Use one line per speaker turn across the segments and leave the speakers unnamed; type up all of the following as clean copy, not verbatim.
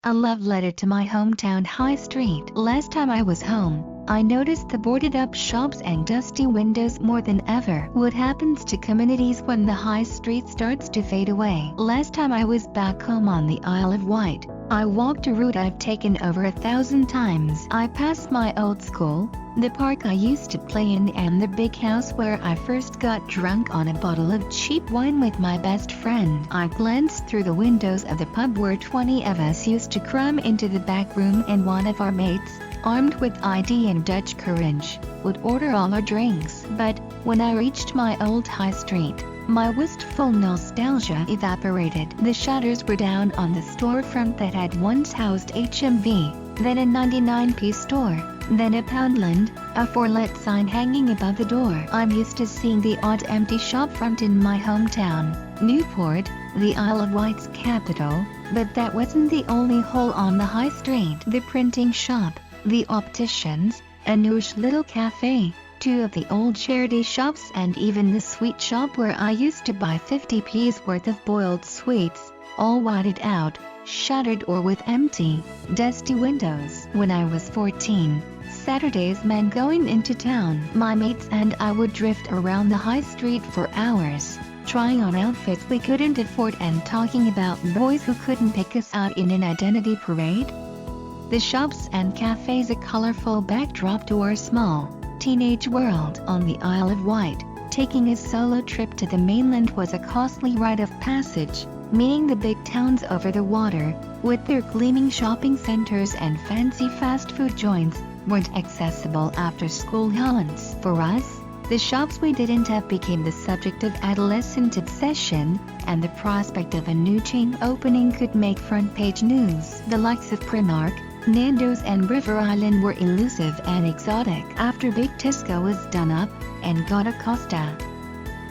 A love letter to my hometown high street. Last time I was home, I noticed the boarded up shops and dusty windows more than ever. What happens to communities when the high street starts to fade away? Last time I was back home on the Isle of Wight, I walked a route I've taken over 1,000 times. I passed my old school, the park I used to play in, and the big house where I first got drunk on a bottle of cheap wine with my best friend. I glanced through the windows of the pub where 20 of us used to cram into the back room, and one of our mates, armed with ID and Dutch courage, would order all our drinks. But when I reached my old high street, my wistful nostalgia evaporated. The shutters were down on the storefront that had once housed HMV, then a 99p store, then a Poundland, a for let sign hanging above the door. I'm used to seeing the odd empty shopfront in my hometown, Newport, the Isle of Wight's capital, but that wasn't the only hole on the high street. The printing shop, the opticians, a newish little cafe, 2 of the old charity shops, and even the sweet shop where I used to buy 50p's worth of boiled sweets, all whited out, shuttered or with empty, dusty windows. When I was 14, Saturdays meant going into town. My mates and I would drift around the high street for hours, trying on outfits we couldn't afford and talking about boys who couldn't pick us out in an identity parade. The shops and cafes a colorful backdrop to our small, teenage world. On the Isle of Wight, taking a solo trip to the mainland was a costly rite of passage, meaning the big towns over the water, with their gleaming shopping centers and fancy fast food joints, weren't accessible after school haunts. For us, the shops we didn't have became the subject of adolescent obsession, and the prospect of a new chain opening could make front-page news. The likes of Primark, Nando's and River Island were elusive and exotic. After Big Tisco was done up, and Gata Costa,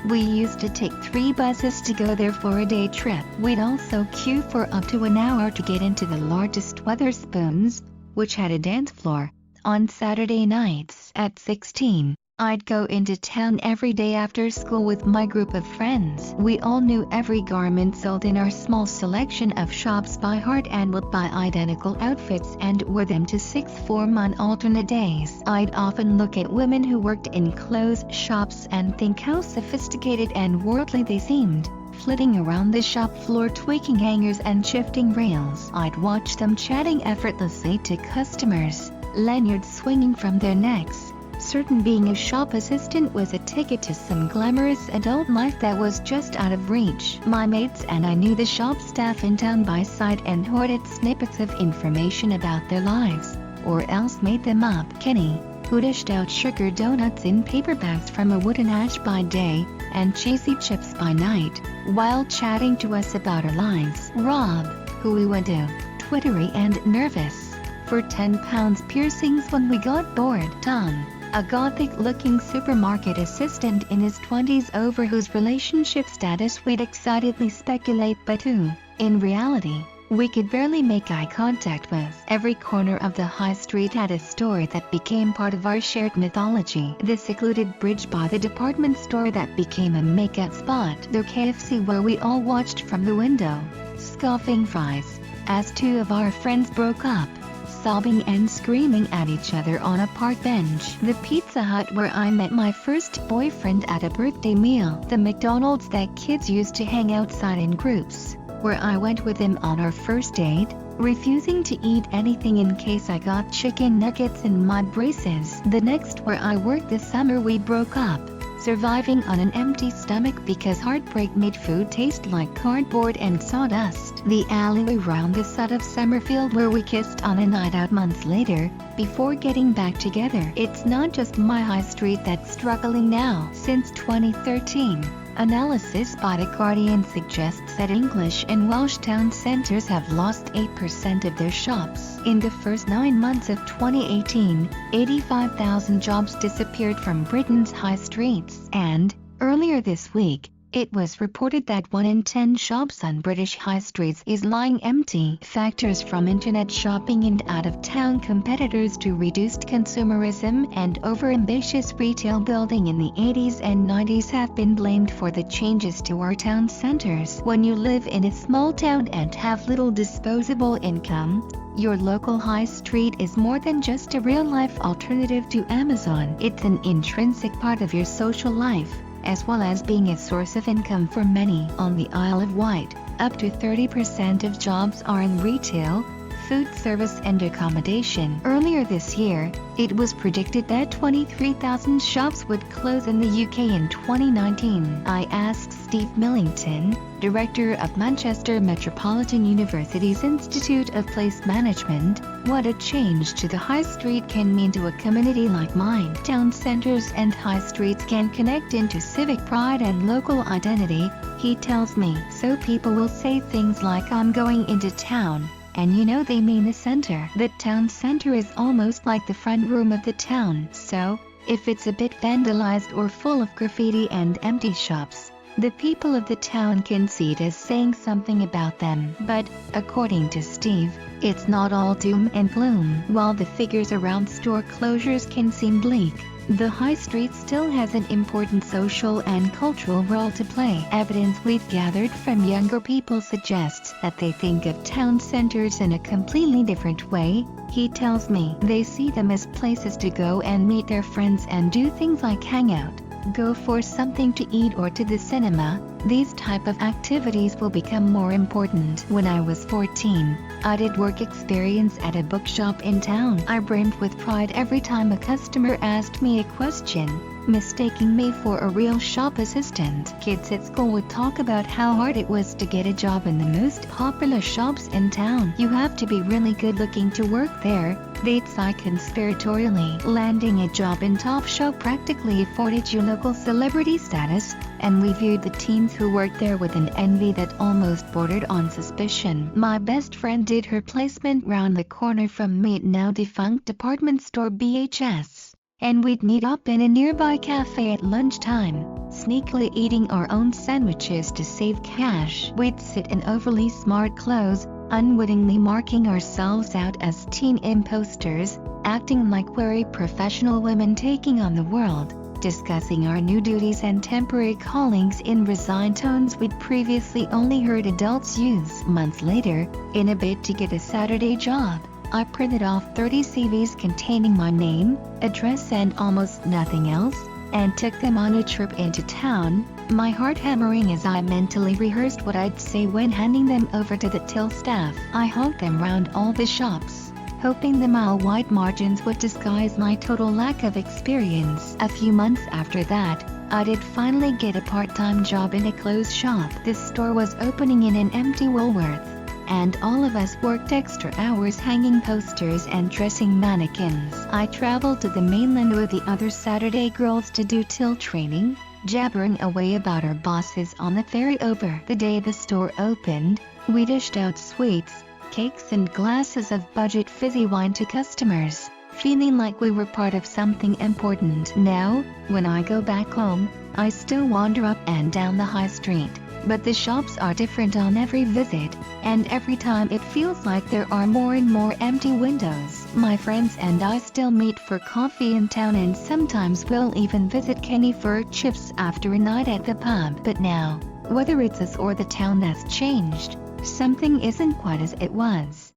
we used to take 3 buses to go there for a day trip. We'd also queue for up to an hour to get into the largest Wetherspoons, which had a dance floor. On Saturday nights at 16, I'd go into town every day after school with my group of friends. We all knew every garment sold in our small selection of shops by heart and would buy identical outfits and wear them to sixth form on alternate days. I'd often look at women who worked in clothes shops and think how sophisticated and worldly they seemed, flitting around the shop floor tweaking hangers and shifting rails. I'd watch them chatting effortlessly to customers, lanyards swinging from their necks, certain being a shop assistant was a ticket to some glamorous adult life that was just out of reach. My mates and I knew the shop staff in town by sight and hoarded snippets of information about their lives, or else made them up. Kenny, who dished out sugar donuts in paper bags from a wooden ash by day, and cheesy chips by night, while chatting to us about our lives. Rob, who we went to, twittery and nervous, for £10 piercings when we got bored. Tom, a gothic-looking supermarket assistant in his 20s over whose relationship status we'd excitedly speculate but who, in reality, we could barely make eye contact with. Every corner of the high street had a store that became part of our shared mythology. The secluded bridge by the department store that became a make-out spot. The KFC where we all watched from the window, scoffing fries, as 2 of our friends broke up, sobbing and screaming at each other on a park bench. The Pizza Hut where I met my first boyfriend at a birthday meal. The McDonald's that kids used to hang outside in groups, where I went with him on our first date, refusing to eat anything in case I got chicken nuggets in my braces. The next where I worked this summer we broke up, surviving on an empty stomach because heartbreak made food taste like cardboard and sawdust. The alleyway round the side of Summerfield where we kissed on a night out months later, before getting back together. It's not just my high street that's struggling now. Since 2013, analysis by The Guardian suggests that English and Welsh town centres have lost 8% of their shops. In the first 9 months of 2018, 85,000 jobs disappeared from Britain's high streets. And, earlier this week, It was reported that 1 in 10 shops on British high streets is lying empty. Factors from internet shopping and out-of-town competitors to reduced consumerism and overambitious retail building in the 80s and 90s have been blamed for the changes to our town centers. When you live in a small town and have little disposable income, your local high street is more than just a real-life alternative to Amazon. It's an intrinsic part of your social life, as well as being a source of income for many. On the Isle of Wight, up to 30% of jobs are in retail, food service and accommodation. Earlier this year, it was predicted that 23,000 shops would close in the UK in 2019. I asked Steve Millington, director of Manchester Metropolitan University's Institute of Place Management, what a change to the high street can mean to a community like mine. Town centres and high streets can connect into civic pride and local identity, he tells me. So people will say things like, I'm going into town, and you know they mean the center. The town center is almost like the front room of the town. So, if it's a bit vandalized or full of graffiti and empty shops, the people of the town can see it as saying something about them. But, according to Steve, it's not all doom and gloom. While the figures around store closures can seem bleak, the high street still has an important social and cultural role to play. Evidence we've gathered from younger people suggests that they think of town centers in a completely different way, he tells me. They see them as places to go and meet their friends and do things like hang out, go for something to eat or to the cinema. These type of activities will become more important. When I was 14, I did work experience at a bookshop in town. I brimmed with pride every time a customer asked me a question, mistaking me for a real shop assistant. Kids at school would talk about how hard it was to get a job in the most popular shops in town. You have to be really good looking to work there, they'd sigh conspiratorially. Landing a job in Topshop practically afforded you local celebrity status, and we viewed the teens who worked there with an envy that almost bordered on suspicion. My best friend did her placement round the corner from me at now defunct department store BHS, and we'd meet up in a nearby cafe at lunchtime, sneakily eating our own sandwiches to save cash. We'd sit in overly smart clothes, unwittingly marking ourselves out as teen imposters, acting like we're professional women taking on the world, discussing our new duties and temporary callings in resigned tones we'd previously only heard adults use. Months later, in a bid to get a Saturday job, I printed off 30 CVs containing my name, address and almost nothing else, and took them on a trip into town, my heart hammering as I mentally rehearsed what I'd say when handing them over to the till staff. I honked them round all the shops, hoping the mile-wide margins would disguise my total lack of experience. A few months after that, I did finally get a part-time job in a clothes shop. This store was opening in an empty Woolworth, and all of us worked extra hours hanging posters and dressing mannequins. I traveled to the mainland with the other Saturday girls to do till training, jabbering away about our bosses on the ferry over. The day the store opened, we dished out sweets, cakes and glasses of budget fizzy wine to customers, feeling like we were part of something important. Now, when I go back home, I still wander up and down the high street, but the shops are different on every visit, and every time it feels like there are more and more empty windows. My friends and I still meet for coffee in town, and sometimes we'll even visit Kenny for chips after a night at the pub. But now, whether it's us or the town that's changed, something isn't quite as it was.